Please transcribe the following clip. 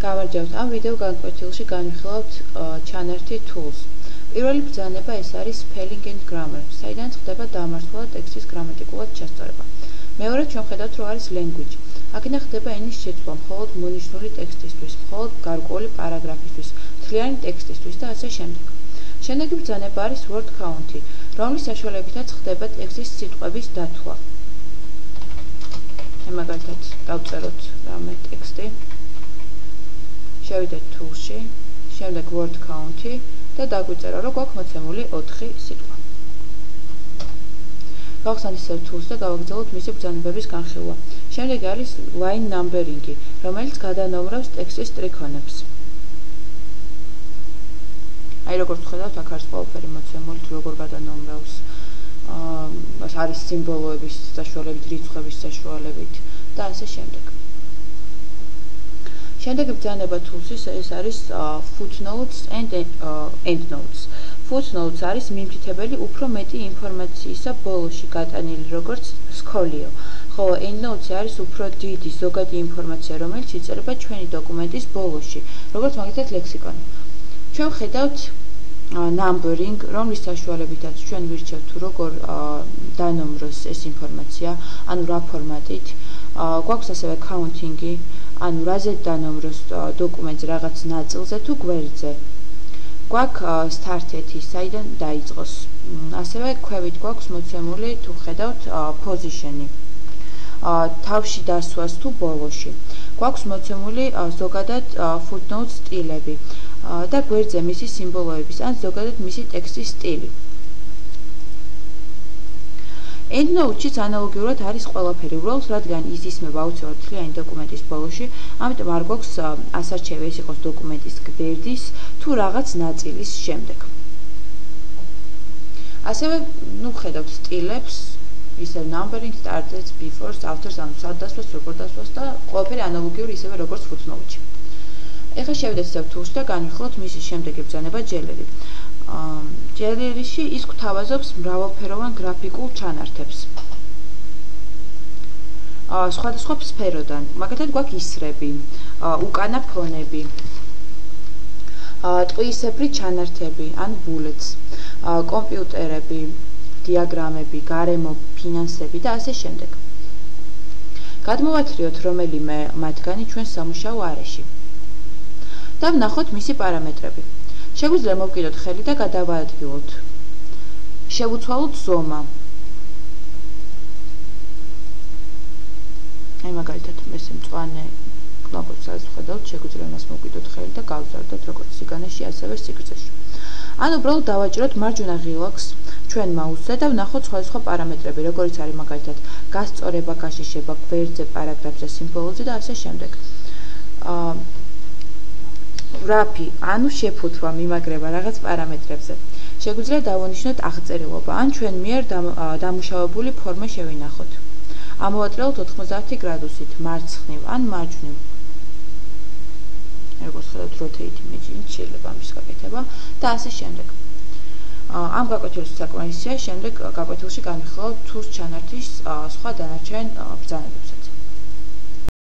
გამარჯობთ. ამ ვიდეო განკვეთილში განვიხილავთ ჩანართი tools. პირველი ბრძანება ეს არის spelling and grammar, საიდანაც ხდება დამართვა და ტექსტის გრამატიკულად ჩასწორება. მეორედ ჩვენ ხედავთ, რომ არის language. აქედან ხდება ენის შეცვლა მხოლოდ მონიშნული ტექსტისთვის, მხოლოდ გარკვეული პარაგრაფისთვის, მთლიანი ტექსტისთვის და ასე შემდეგ. შემდეგი ბრძანება არის word count-ი, რომლის საშუალებითაც ხდება ტექსტის სიტყვების დათვლა. მაგალითად, დავწეროთ რამე ტექსტი. შევიდეთ tool-ში, შემდეგ word count-ი და დაგვიწერა, რომ გვაქვს მოცემული 4 სიტყვა. გავხსნათ ისევ tools და გავაგრძელოთ მისი ბრძანებების განხილვა. შემდეგ არის line numbering-ი, რომელიც გადანომრავს ტექსტის ტრიქონებს. აი როგორც ხედავთ, აქ არის ყველაფერი მოცემული, როგორ გადანომრავს. არის სიმბოლოების საშუალებით, რიცხვების საშუალებით და ასე შემდეგ. შემდეგი ბრძანება tools-ის ეს არის footnotes and endnotes. Footnotes არის მიმთითებელი უფრო მეტი ინფორმაციისა ბოლოში გატანილი როგორც სკოლიო, ხოლო endnotes არის უფრო დიდი ზოგადი ინფორმაცია, რომელიც იწერება ჩვენი დოკუმენტის ბოლოში, როგორც მაგალითად ლექსიკონი. ჩვენ ხედავთ numbering, რომლის საშუალებითაც ჩვენ ვირჩევთ თუ როგორ დანომროს ეს ინფორმაცია, ანუ რა ფორმატით. გვაქვს ასევე counting-ი, ანუ რაზე დანომროს დოკუმენტს რაღაც ნაწილზე თუ გვერდზე. გვაქვს start-ეთი, საიდან დაიწყოს. ასევე ქვევით გვაქვს მოცემული თუ ხედავთ position-ი. თავში დასვას თუ ბოლოში. გვაქვს მოცემული ზოგადად footnote სტილები და გვერდზე მისი სიმბოლოების ან ზოგადად მისი ტექსტის სტილი. Endnotes-იც ანალოგიურად არის ყველაფერი უბრალოდ, რადგან ის ისმება აუცილებლად მთლიანი დოკუმენტის ბოლოში, ამიტომ არ გვაქვს ასარჩევი ეს იყოს დოკუმენტის გვერდის თუ რაღაც ნაწილის შემდეგ. ასევე, ხედავთ სტილებს, ისევ numbering, starters, befores, afters, ანუ სად დასვას, როგორ დასვას და ყველაფერი ანალოგიური ისევე როგორც footnote-ში. ეხლა შევიდეთ ისევ tools და განვიხილოთ მისი შემდეგი ბრძანება Jelly-ი. Jelly-ში ის გვთავაზობს მრავალფეროვან გრაფიკულ ჩანართებს. სხვადასხვა სფეროდან, მაგალითად გვაქვს ისრები, უკანა ფონები, ტყვიისებრი ჩანართები, ან bullets, კომპიუტერები, დიაგრამები, გარემო, ფინანსები და ასე შემდეგ. გადმოვათრიოთ რომელიმე მათგანი ჩვენ სამუშაო არეში. და ვნახოთ მისი პარამეტრები. შეგვიძლია მოვკიდოთ ხელი და გადავაადგილოთ. შევუცვალოთ ზომა. აი მაგალითად ეს მწვანე კნოპებს რაც ხედავთ, შეგვიძლია მას მოვკიდოთ ხელი და გავზარდოთ როგორც სიგანეში, ასევე სიგრძეში. ან უბრალოდ დავაჭიროთ მარჯვენა ღილაკს ჩვენ მაუსზე და ვნახოთ სხვადასხვა პარამეტრები, როგორიც არის მაგალითად გასწორება, გაშიშება, გვერდზე, პარაგრაფზე, სიმბოლოზე და ასე შემდეგ. Wrap-ი, ანუ შეფუთვა, მიმაგრება რაღაც პარამეტრებზე. შეგვიძლია დავუნიშნოთ აღწერილობა, ან ჩვენ მიერ დამუშავებული ფორმა შევინახოთ. ამოვატრიალოთ 90 გრადუსით, მარცხნივ ან მარჯვნივ. როგორც ხედავთ, rotate image-ით შეიძლება ამის გაკეთება და ასე შემდეგ. ამ გაკვეთილს საკმარისია, შემდეგ გაკვეთილში განვიხილავთ tools ჩანართის სხვა დანარჩენ ბრძანებებსაც.